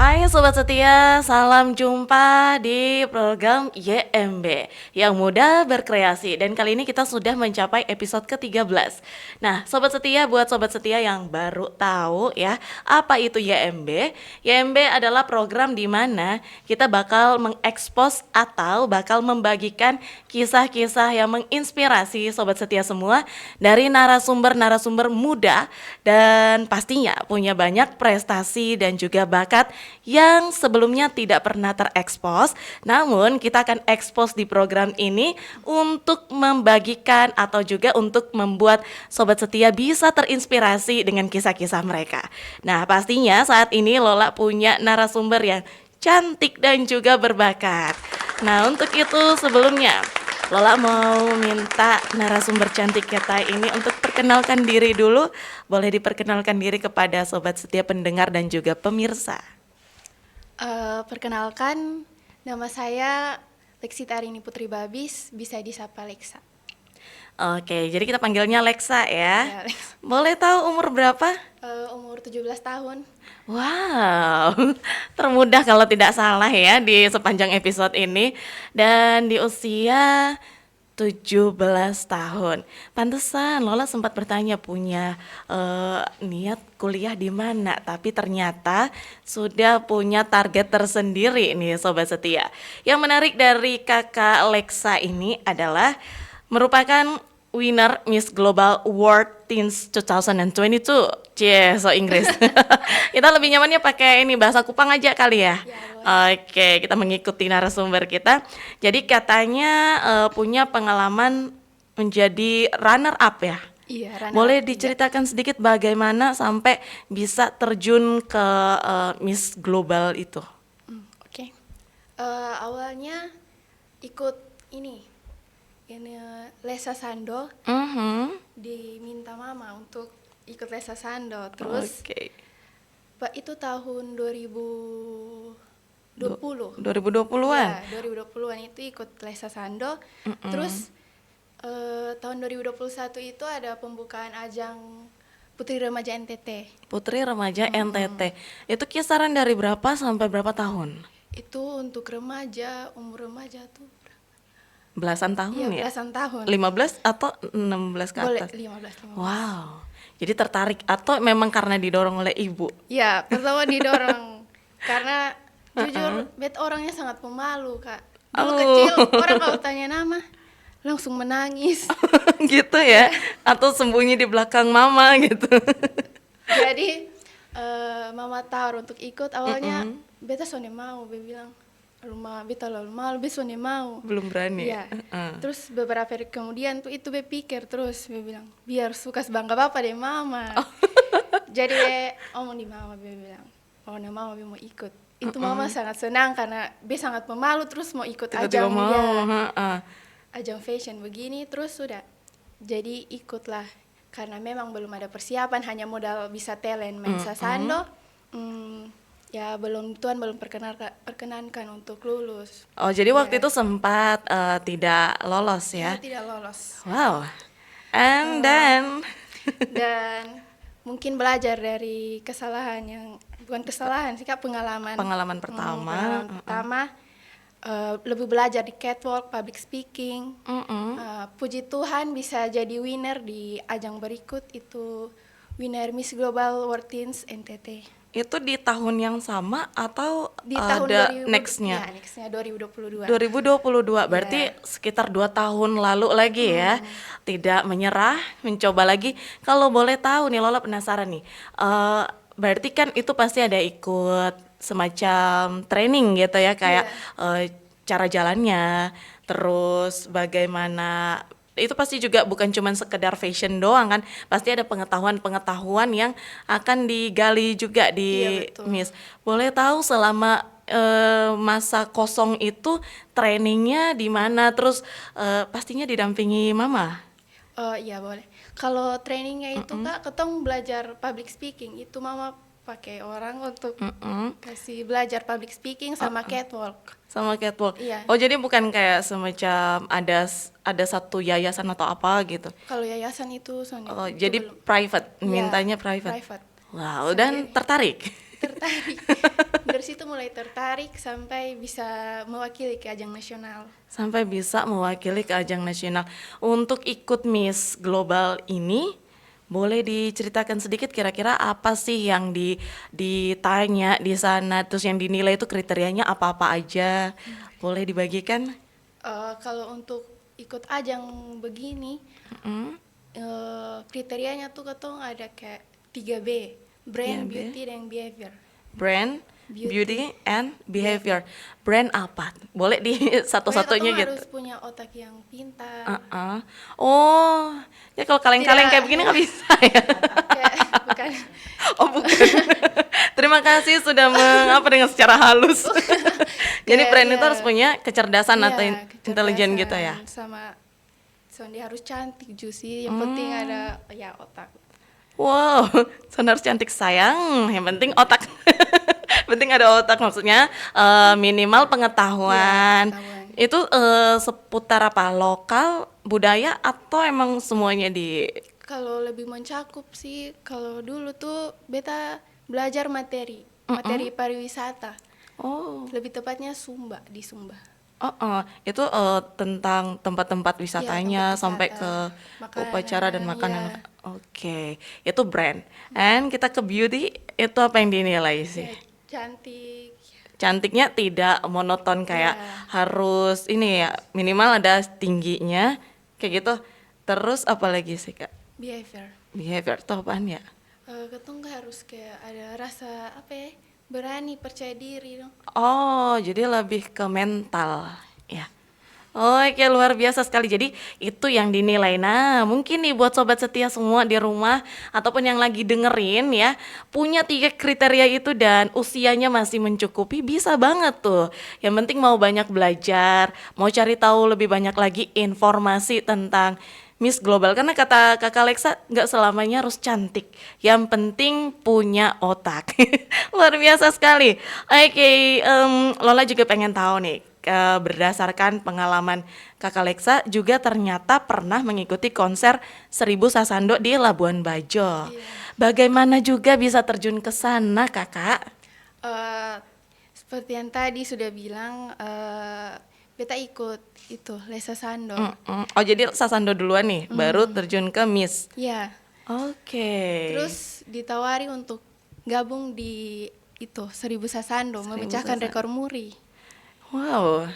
Hai Sobat Setia, salam jumpa di program YMB yang mudah berkreasi. Dan kali ini kita sudah mencapai episode ke-13. Nah Sobat Setia, buat Sobat Setia yang baru tahu ya, apa itu YMB? YMB adalah program di mana kita bakal mengekspos atau bakal membagikan kisah-kisah yang menginspirasi Sobat Setia semua dari narasumber-narasumber muda dan pastinya punya banyak prestasi dan juga bakat yang sebelumnya tidak pernah terekspos, namun kita akan ekspos di program ini untuk membagikan atau juga untuk membuat Sobat Setia bisa terinspirasi dengan kisah-kisah mereka. Nah pastinya saat ini Lola punya narasumber yang cantik dan juga berbakat. Nah untuk itu sebelumnya Lola mau minta narasumber cantik kita ini untuk perkenalkan diri dulu. Boleh diperkenalkan diri kepada Sobat Setia pendengar dan juga pemirsa. Perkenalkan, nama saya Leksitarini Putri Babis, bisa disapa Leksa. Oke, jadi kita panggilnya Leksa ya. Ya, Leksa. Boleh tahu umur berapa? Umur 17 tahun. Wow, termudah kalau tidak salah ya di sepanjang episode ini. Dan di usia 17 tahun. Pantesan Lola sempat bertanya punya niat kuliah di mana, tapi ternyata sudah punya target tersendiri nih Sobat Setia. Yang menarik dari kakak Leksa ini adalah merupakan winner Miss Global Award Teens 2022. Cie, so Inggris. Kita lebih nyamannya pakai ini bahasa Kupang aja kali ya. Oke, kita mengikuti narasumber kita. Jadi katanya punya pengalaman menjadi runner up ya. Iya, runner Boleh up diceritakan sedikit bagaimana sampai bisa terjun ke Miss Global itu? Oke. Awalnya ikut ini Lesa Sando, diminta mama untuk ikut Lesa Sando. Terus Oke. itu tahun 2020. 2020-an. Ya, 2020-an itu ikut Lesa Sando. Terus tahun 2021 itu ada pembukaan ajang Putri Remaja NTT. Putri Remaja NTT. Itu kisaran dari berapa sampai berapa tahun? Itu untuk remaja, umur remaja tuh Belasan tahun iya, ya? belasan tahun. 15 atau 16 ke Boleh atas? 15. Wow. Jadi tertarik atau memang karena didorong oleh ibu? Ya, pertama didorong karena jujur bet orangnya sangat pemalu, Kak. Dulu kecil orang kalau tanya nama langsung menangis. Gitu ya? Atau sembunyi di belakang mama gitu? Jadi mama tawar untuk ikut, awalnya beta sone mau, beta bilang rumah beta lalu malu, beta sone mau. Belum berani? Iya. Terus beberapa hari kemudian tuh itu beta pikir terus, beta bilang biar suka sebangga bapak deh mama. Jadi omong di mama, beta bilang oh nah mama beta mau ikut. Itu mama sangat senang karena beta sangat pemalu terus mau ikut Tiba-tiba ajang mau, ya, ajang fashion begini, terus sudah jadi ikutlah karena memang belum ada persiapan, hanya modal bisa talent main sasando. Ya Tuhan belum perkenankan untuk lulus. Oh jadi waktu itu sempat tidak lolos ya? Tidak lolos. Wow. And then Dan mungkin belajar dari kesalahan yang bukan kesalahan sih Kak, pengalaman pertama. pertama lebih belajar di catwalk, public speaking. Puji Tuhan bisa jadi winner di ajang berikut, itu winner Miss Global World Teens NTT. Itu di tahun yang sama atau Di tahun ada 2000, nextnya? ya nextnya 2022. 2022 berarti Iya. sekitar 2 tahun lalu lagi ya. Tidak menyerah, mencoba lagi. Kalau boleh tahu nih, Lola penasaran nih. Berarti kan itu pasti ada ikut semacam training gitu ya, kayak cara jalannya, terus bagaimana itu pasti juga bukan cuman sekedar fashion doang kan, pasti ada pengetahuan-pengetahuan yang akan digali juga Iya di betul. Miss. Boleh tahu selama masa kosong itu trainingnya di mana? Terus pastinya didampingi mama. Oh iya boleh. Kalau trainingnya itu Kak, ketong belajar public speaking. Itu mama pakai orang untuk Mm-mm. kasih belajar public speaking sama catwalk. Sama catwalk. Iya. Oh jadi bukan kayak semacam ada satu yayasan atau apa gitu. Kalau yayasan itu soalnya Oh itu jadi belum. private, Iya, mintanya private. private. Wow, dan tertarik. Tertarik. Dari situ mulai tertarik sampai bisa mewakili ke ajang nasional. Sampai bisa mewakili ke ajang nasional. Untuk ikut Miss Global ini, boleh diceritakan sedikit kira-kira apa sih yang ditanya di sana, terus yang dinilai itu kriterianya apa-apa aja? Boleh dibagikan? Kalau untuk ikut ajang begini, Mm, kriterianya tuh ketong ada kayak 3B, brand, 3B. beauty, dan behavior. Brand, Beauty. beauty, and behavior. Brand apa? Boleh di satu-satunya Pokoknya gitu. ketong harus punya otak yang pintar. Uh-uh. Oh, ya kalau kaleng-kaleng Tidak. kayak begini nggak bisa ya? Kayak bukan. Oh bukan. Terima kasih sudah dengan secara halus. Jadi Kayak, brand itu iya. harus punya kecerdasan Iya, atau intelijen gitu ya. kecerdasan sama dia harus cantik juicy. Yang penting ada ya otak. Wow, Sonar cantik sayang. Yang penting otak. Penting ada otak maksudnya minimal pengetahuan. Iya, pengetahuan. Itu seputar apa? Lokal, budaya atau emang semuanya di Kalau lebih mencakup sih, kalau dulu tuh beta belajar materi pariwisata. Oh, Lebih tepatnya Sumba, di Sumba. itu tentang tempat-tempat wisatanya tempat sampai wisata, ke makanan, upacara dan makanan. iya. Oke, itu brand. And kita ke beauty, itu apa yang dinilai sih? Ya, cantik. Cantiknya tidak monoton kayak Iya. harus ini ya, minimal ada tingginya kayak gitu. Terus apa lagi sih Kak? Behavior. Behavior itu apaan ya? Ketong harus kayak ada rasa apa ya, berani, percaya diri dong. Oh, jadi lebih ke mental ya. Oke, luar biasa sekali. Jadi itu yang dinilai. Nah, mungkin nih buat sobat setia semua di rumah ataupun yang lagi dengerin ya, punya 3 kriteria itu dan usianya masih mencukupi, bisa banget tuh. Yang penting mau banyak belajar, mau cari tahu lebih banyak lagi informasi tentang Miss Global. Karena kata Kakak Lexa, nggak selamanya harus cantik. Yang penting punya otak. Luar biasa sekali. Oke, Lola juga pengen tahu nih, berdasarkan pengalaman Kakak Lexa juga ternyata pernah mengikuti konser 1000 Sasando di Labuan Bajo. Bagaimana juga bisa terjun ke sana, Kakak? Seperti yang tadi sudah bilang, beta ikut itu Lesa Sando. Oh, jadi Sasando duluan nih, baru terjun ke Miss. Ya, Oke. terus ditawari untuk gabung di itu 1000 Sasando, 1000 memecahkan Sasando. rekor muri. Wow.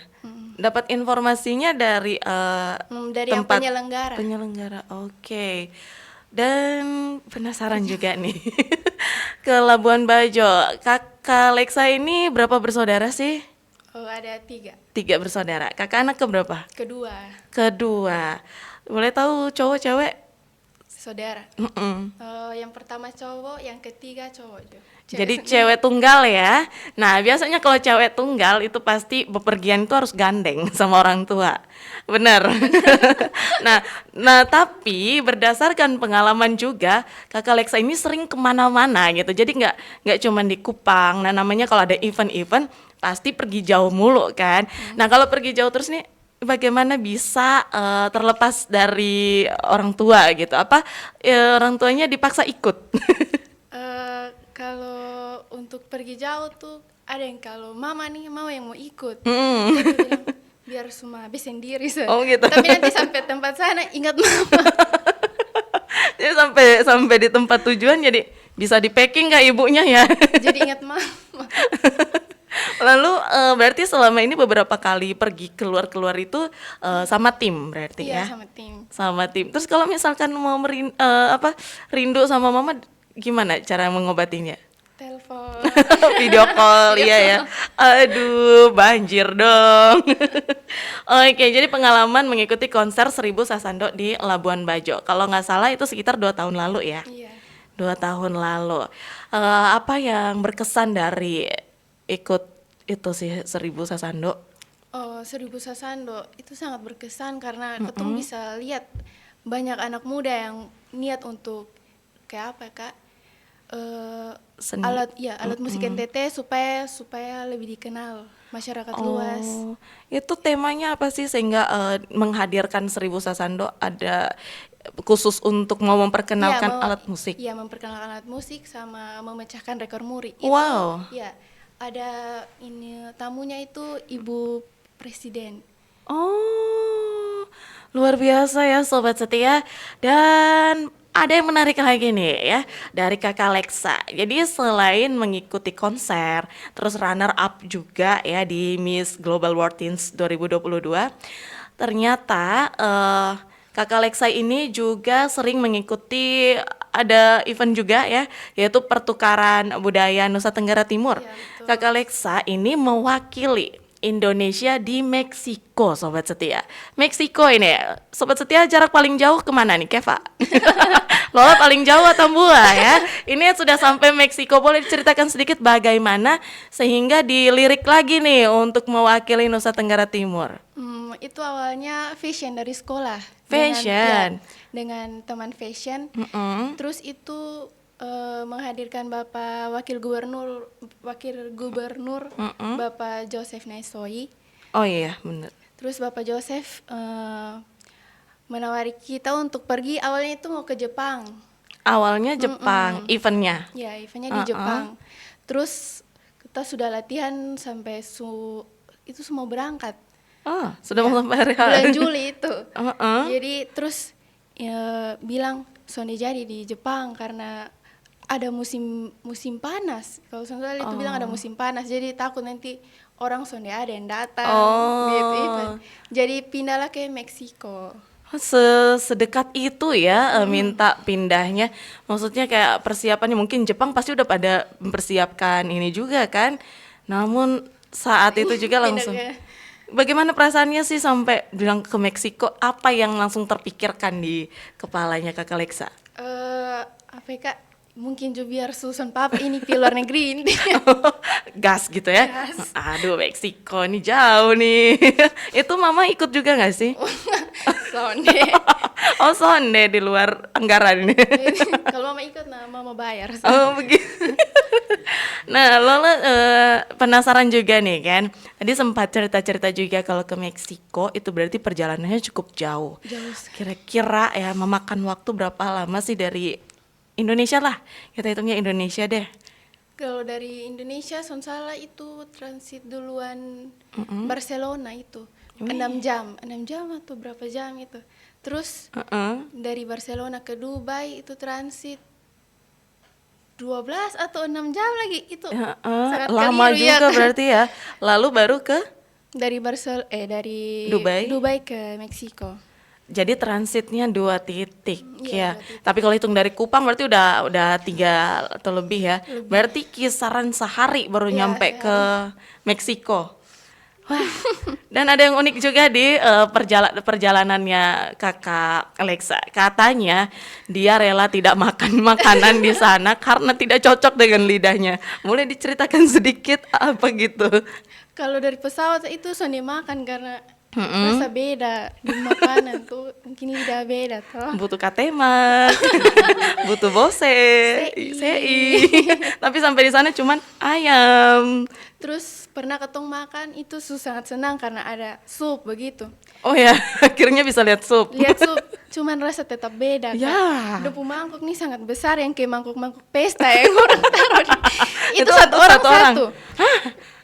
Dapat informasinya dari Dari yang tempat penyelenggara. penyelenggara. Oke. Dan penasaran juga nih ke Labuan Bajo. Kakak Lexa ini berapa bersaudara sih? Oh, ada 3. 3 bersaudara. Kakak anak keberapa? Kedua, Kedua. Boleh tahu cowok cewek? saudara. Mm-mm. Yang pertama cowok, yang ketiga cowok juga. Jadi cewek tunggal ya. Nah, biasanya kalau cewek tunggal itu pasti bepergian itu harus gandeng sama orang tua. Benar. nah, tapi berdasarkan pengalaman juga, Kakak Lexa ini sering kemana-mana gitu. Jadi nggak cuma di Kupang. Nah, namanya kalau ada event-event pasti pergi jauh mulu kan. Nah, kalau pergi jauh terus nih, bagaimana bisa terlepas dari orang tua gitu? Apa orang tuanya dipaksa ikut? Kalau untuk pergi jauh tuh ada yang kalau mama yang mau ikut. Mm. Dia bilang, biar semua habis sendiri. Oh, gitu. Tapi nanti sampai tempat sana ingat mama. Jadi sampai di tempat tujuan jadi Bisa di packing nggak ibunya ya? Jadi ingat mama. Lalu berarti selama ini beberapa kali pergi keluar-keluar itu sama tim berarti Iya, ya? sama tim. Sama tim. Terus kalau misalkan mau rindu sama mama, gimana cara mengobatinya? Telepon. Video call, iya ya. Aduh, banjir dong. Oke, jadi pengalaman mengikuti konser 1000 Sasando di Labuan Bajo. Kalau nggak salah itu sekitar 2 tahun lalu ya. Iya. 2 tahun lalu. Apa yang berkesan dari ikut itu sih 1000 Sasando? Oh, 1000 Sasando itu sangat berkesan karena ketemu bisa lihat banyak anak muda yang niat untuk kayak apa Kak? Seni. Alat musik NTT supaya lebih dikenal masyarakat luas. Oh, itu temanya apa sih sehingga menghadirkan 1000 Sasando ada khusus untuk mau memperkenalkan alat musik? Iya, memperkenalkan alat musik sama memecahkan rekor muri. Wow. Itu, ya, ada ini tamunya itu Ibu Presiden. Oh, luar biasa ya Sobat Setia. Dan ada yang menarik lagi nih ya dari Kakak Lexa. Jadi selain mengikuti konser, terus runner up juga ya di Miss Global World Teens 2022, ternyata Kakak Lexa ini juga sering mengikuti ada event juga ya, yaitu pertukaran budaya Nusa Tenggara Timur. Iya, betul. Kakak Lexa ini mewakili Indonesia di Meksiko, Sobat Setia. Meksiko ini, Sobat Setia jarak paling jauh kemana nih, Keva? Lola paling jauh atau Buah ya? Ini sudah sampai Meksiko, boleh diceritakan sedikit bagaimana sehingga dilirik lagi nih untuk mewakili Nusa Tenggara Timur? Itu awalnya fashion dari sekolah. Fashion. Dengan teman fashion. Mm-mm. Terus itu menghadirkan Wakil Gubernur Bapak Joseph Naisoi. Oh iya, benar. Terus Bapak Joseph menawari kita untuk pergi, awalnya itu mau ke Jepang. Awalnya Jepang, eventnya. Ya, eventnya di Jepang. Terus kita sudah latihan sampai itu semua berangkat. Oh, sudah mau sampai hari Bulan Juli itu. Jadi terus bilang sonde jadi di Jepang karena ada musim panas. Kalau Sonde itu bilang ada musim panas, jadi takut nanti orang sonde ada yang datang gitu. Jadi pindahlah ke Meksiko. Sedekat itu ya minta pindahnya. Maksudnya kayak persiapannya mungkin Jepang pasti udah pada mempersiapkan ini juga kan. Namun saat itu juga langsung. Bagaimana perasaannya sih sampai bilang ke Meksiko? Apa yang langsung terpikirkan di kepalanya Kakak Lexa? Apa ya, Kak? Mungkin juga biar Susan Papa ini di luar negeri ini. Gas gitu ya? Gas. Aduh, Meksiko nih jauh nih. Itu Mama ikut juga gak sih? Sonde. Oh, sonde di luar anggaran ini. Kalau Mama ikut, nah Mama bayar. Oh begitu. Nah, Lola penasaran juga nih kan. Tadi sempat cerita-cerita juga kalau ke Meksiko itu berarti perjalanannya cukup jauh. Kira-kira ya memakan waktu berapa lama sih dari Indonesia lah? Kita hitungnya Indonesia deh. Kalau dari Indonesia, Sonsala itu transit duluan Barcelona itu. 6 jam atau berapa jam itu. Terus dari Barcelona ke Dubai itu transit 12 atau 6 jam lagi itu. Sangat Lama keliru, juga ya. berarti ya. Lalu baru ke Dari Dubai ke Meksiko. jadi transitnya 2 titik Iya, ya. Tapi kalau hitung dari Kupang berarti udah 3 atau lebih ya. Berarti kisaran sehari baru Iya, nyampe ke Meksiko. Wah. Dan ada yang unik juga di perjalanannya Kakak Alexa. Katanya dia rela tidak makan makanan di sana karena tidak cocok dengan lidahnya. Boleh diceritakan sedikit apa gitu? Kalau dari pesawat itu sonde makan karena rasa beda di makanan tuh, mungkin udah beda toh. Butuh katemak, butuh bose, sei. Tapi sampai di sana cuman ayam. Terus pernah ketong makan itu sangat senang karena ada sup begitu. Oh ya, akhirnya bisa lihat sup. Lihat sup, cuman rasa tetap beda. Ya. Depu mangkok nih sangat besar yang kayak mangkok-mangkok pesta yang orang taruh. Itu Itu satu orang.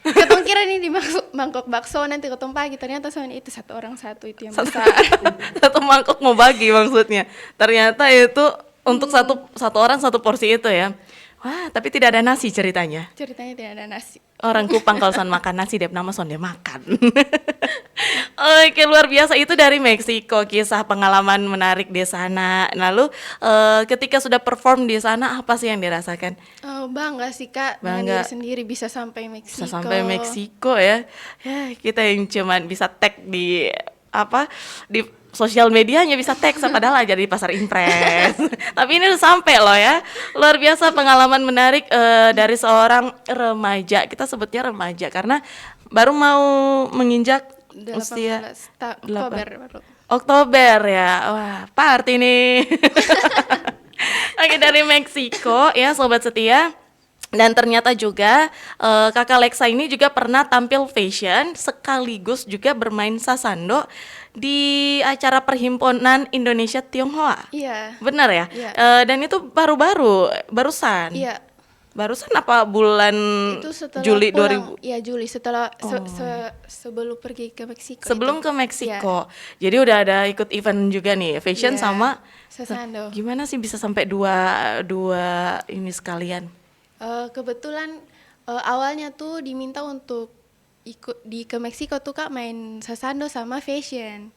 Ketong kira ini di mangkok bakso, nanti ketong pagi ternyata soalnya itu satu orang satu itu yang besar. Satu mangkok mau bagi maksudnya. Ternyata itu untuk satu orang satu porsi itu ya. Wah, tapi tidak ada nasi ceritanya. Ceritanya tidak ada nasi. Orang Kupang kalau son makan nasi, dep nama son dia makan. Oke, luar biasa itu dari Meksiko, kisah pengalaman menarik di sana. Lalu ketika sudah perform di sana, apa sih yang dirasakan? Bangga sih Kak, dengan Bangga. diri sendiri bisa sampai Meksiko. Bisa sampai Meksiko ya. Ya, kita yang cuman bisa tag di apa di sosial medianya bisa tag padahal aja di pasar impres. Tapi ini udah sampai loh ya. Luar biasa pengalaman menarik dari seorang remaja. Kita sebutnya remaja karena baru mau menginjak 18 usia Oktober baru. Oktober ya. Wah, party nih. Oke, dari Meksiko ya sobat setia. Dan ternyata juga kakak Lexa ini juga pernah tampil fashion sekaligus juga bermain sasando di acara Perhimpunan Indonesia Tionghoa. Iya. Benar ya? Iya. Dan itu barusan. Iya. Barusan apa bulan Itu setelah Juli pulang. 2000? Iya, Juli setelah sebelum pergi ke Meksiko. Sebelum itu. ke Meksiko. Jadi udah ada ikut event juga nih, fashion Iya, sama sasando. Gimana sih bisa sampai dua ini sekalian? Kebetulan awalnya tuh diminta untuk ikut ke Meksiko tuh Kak main sasando sama fashion.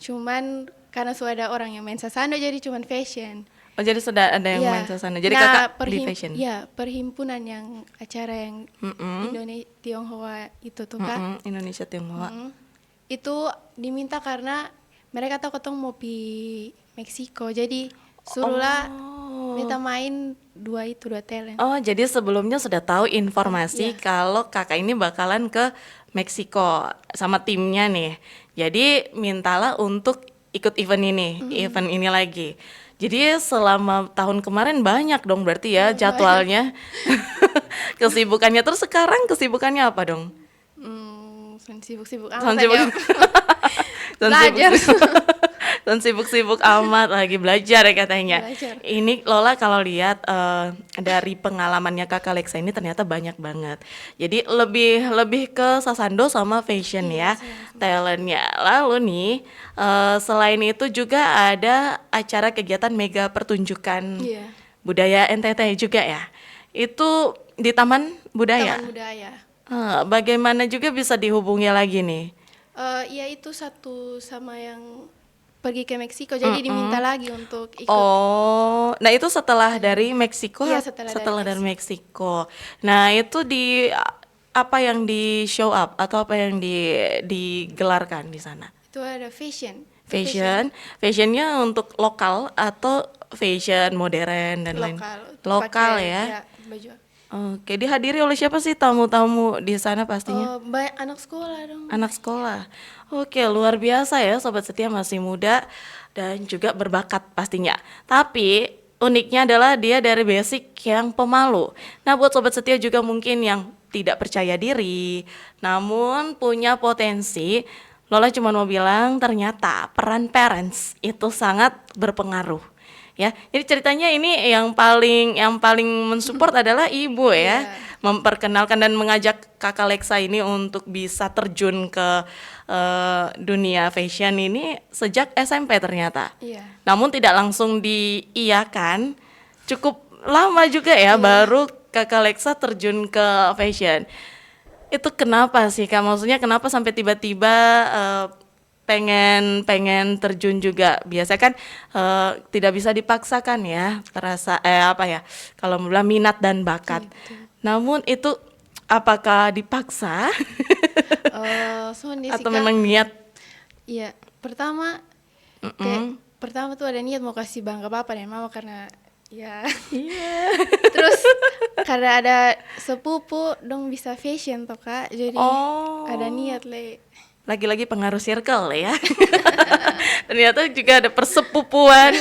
Cuman karena sudah ada orang yang main sasando jadi cuman fashion. Oh, jadi sudah ada yang Iya. main sasando. Jadi Nah, kakak di fashion. Iya, perhimpunan yang acara yang Indonesia Tionghoa itu tuh Kak. Indonesia Tionghoa. Itu diminta karena mereka tahu ketemu mau di Meksiko. Jadi suruhlah kita main dua talent. Oh, jadi sebelumnya sudah tahu informasi kalau kakak ini bakalan ke Meksiko sama timnya nih. Jadi mintalah untuk ikut event ini lagi. Jadi selama tahun kemarin banyak dong berarti ya jadwalnya. Kesibukannya terus sekarang kesibukannya apa dong? Sibuk-sibuk Son amat sibuk. ya. Son Belajar. Dan sibuk-sibuk amat lagi belajar ya katanya. Belajar. Ini Lola kalau lihat dari pengalamannya kakak Lexa ini ternyata banyak banget. Jadi lebih ke sasando sama fashion ya talentnya. Lalu nih selain itu juga ada acara kegiatan mega pertunjukan Iya. budaya NTT juga ya. Itu di Taman Budaya. Taman Budaya. Bagaimana juga bisa dihubungi lagi nih? Iya itu satu sama yang pergi ke Meksiko jadi diminta lagi untuk ikut. Oh, nah itu setelah dari Meksiko? Iya, setelah dari Meksiko. Nah itu di apa yang di show up atau apa yang digelarkan di sana? Itu ada fashion. Fashionnya untuk lokal atau fashion modern dan lain? Lokal ya. Iya, baju. Oke, dihadiri oleh siapa sih tamu-tamu di sana pastinya? Banyak anak sekolah dong. Anak sekolah. Oke, luar biasa ya sobat setia, masih muda dan juga berbakat pastinya. Tapi uniknya adalah dia dari basic yang pemalu. Nah, buat sobat setia juga mungkin yang tidak percaya diri, namun punya potensi, Lola cuma mau bilang ternyata peran parents itu sangat berpengaruh. Ya, jadi ceritanya ini yang paling mensupport adalah ibu ya, memperkenalkan dan mengajak kakak Lexa ini untuk bisa terjun ke dunia fashion ini sejak SMP ternyata. Iya. Namun tidak langsung diiyakan, cukup lama juga ya baru kakak Lexa terjun ke fashion. Itu kenapa sih Kak? Maksudnya kenapa sampai tiba-tiba pengen terjun juga? Biasa kan tidak bisa dipaksakan ya, terasa kalau bilang minat dan bakat. Namun itu apakah dipaksa atau memang niat? Iya, pertama tuh ada niat mau kasih bangga papa dan mama karena ya. Terus karena ada sepupu dong bisa fashion toh Kak, jadi ada niat Lagi-lagi pengaruh circle ya. Ternyata juga ada persepupuan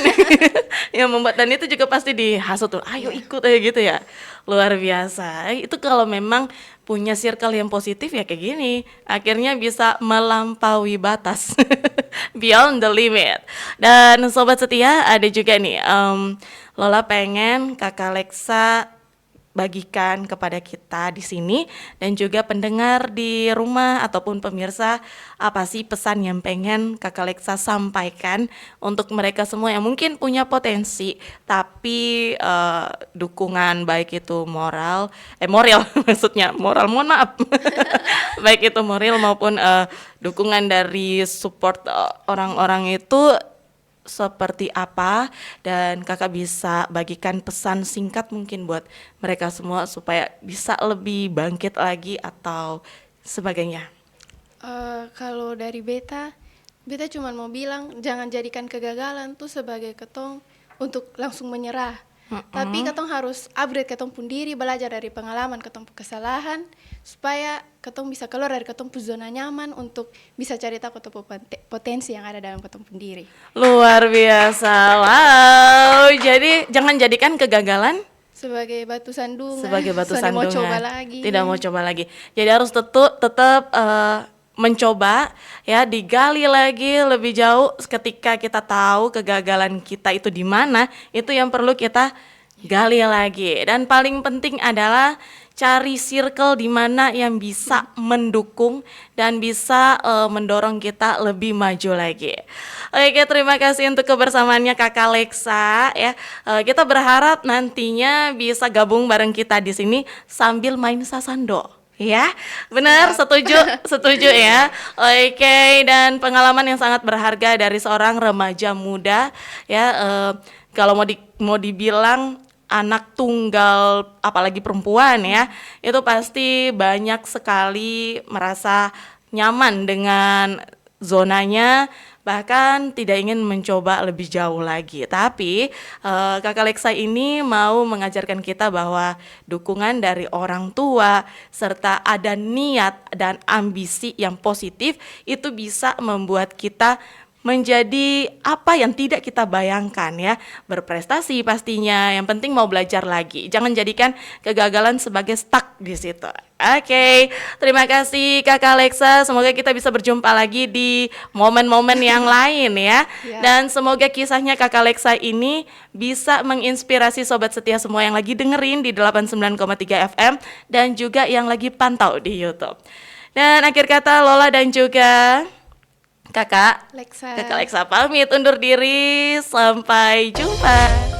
yang membuat, dan itu juga pasti dihasut tuh, ayo ikut aja gitu ya. Luar biasa. Itu kalau memang punya circle yang positif ya kayak gini, akhirnya bisa melampaui batas. Beyond the limit. Dan sobat setia ada juga nih Lola pengen kakak Lexa bagikan kepada kita di sini dan juga pendengar di rumah ataupun pemirsa, apa sih pesan yang pengen Kakak Leksa sampaikan untuk mereka semua yang mungkin punya potensi tapi dukungan baik itu moral maksudnya moral, mohon maaf. Baik itu moral maupun dukungan dari support orang-orang itu seperti apa, dan Kakak bisa bagikan pesan singkat mungkin buat mereka semua supaya bisa lebih bangkit lagi atau sebagainya. Kalau dari beta cuma mau bilang jangan jadikan kegagalan tuh sebagai ketong untuk langsung menyerah. Tapi ketong harus upgrade ketong pun diri, belajar dari pengalaman ketong pu kesalahan supaya ketong bisa keluar dari ketong pu zona nyaman untuk bisa cari tahu ketong pu potensi yang ada dalam ketong pun diri. Luar biasa, wow. Jadi jangan jadikan kegagalan Sebagai batu sandungan. sebagai batu soalnya mau sandungan. coba lagi. Tidak mau coba lagi. Jadi harus tetap mencoba ya, digali lagi lebih jauh ketika kita tahu kegagalan kita itu di mana, itu yang perlu kita gali lagi. Dan paling penting adalah cari circle di mana yang bisa mendukung dan bisa mendorong kita lebih maju lagi. Oke, terima kasih untuk kebersamaannya Kakak Leksa ya. Kita berharap nantinya bisa gabung bareng kita di sini sambil main sasando. Ya, benar, setuju ya. Oke, dan pengalaman yang sangat berharga dari seorang remaja muda ya. Kalau mau dibilang anak tunggal, apalagi perempuan ya, itu pasti banyak sekali merasa nyaman dengan zonanya, bahkan tidak ingin mencoba lebih jauh lagi. Tapi Kakak Leksa ini mau mengajarkan kita bahwa dukungan dari orang tua serta ada niat dan ambisi yang positif itu bisa membuat kita menjadi apa yang tidak kita bayangkan ya, berprestasi pastinya. Yang penting mau belajar lagi, jangan jadikan kegagalan sebagai stuck di situ. Oke, terima kasih Kakak Leksa, semoga kita bisa berjumpa lagi di momen-momen yang lain ya. Dan semoga kisahnya Kakak Leksa ini bisa menginspirasi sobat setia semua yang lagi dengerin di 89,3 FM dan juga yang lagi pantau di YouTube. Dan akhir kata Lola dan juga Kakak Leksa. Leksa pamit undur diri, sampai jumpa.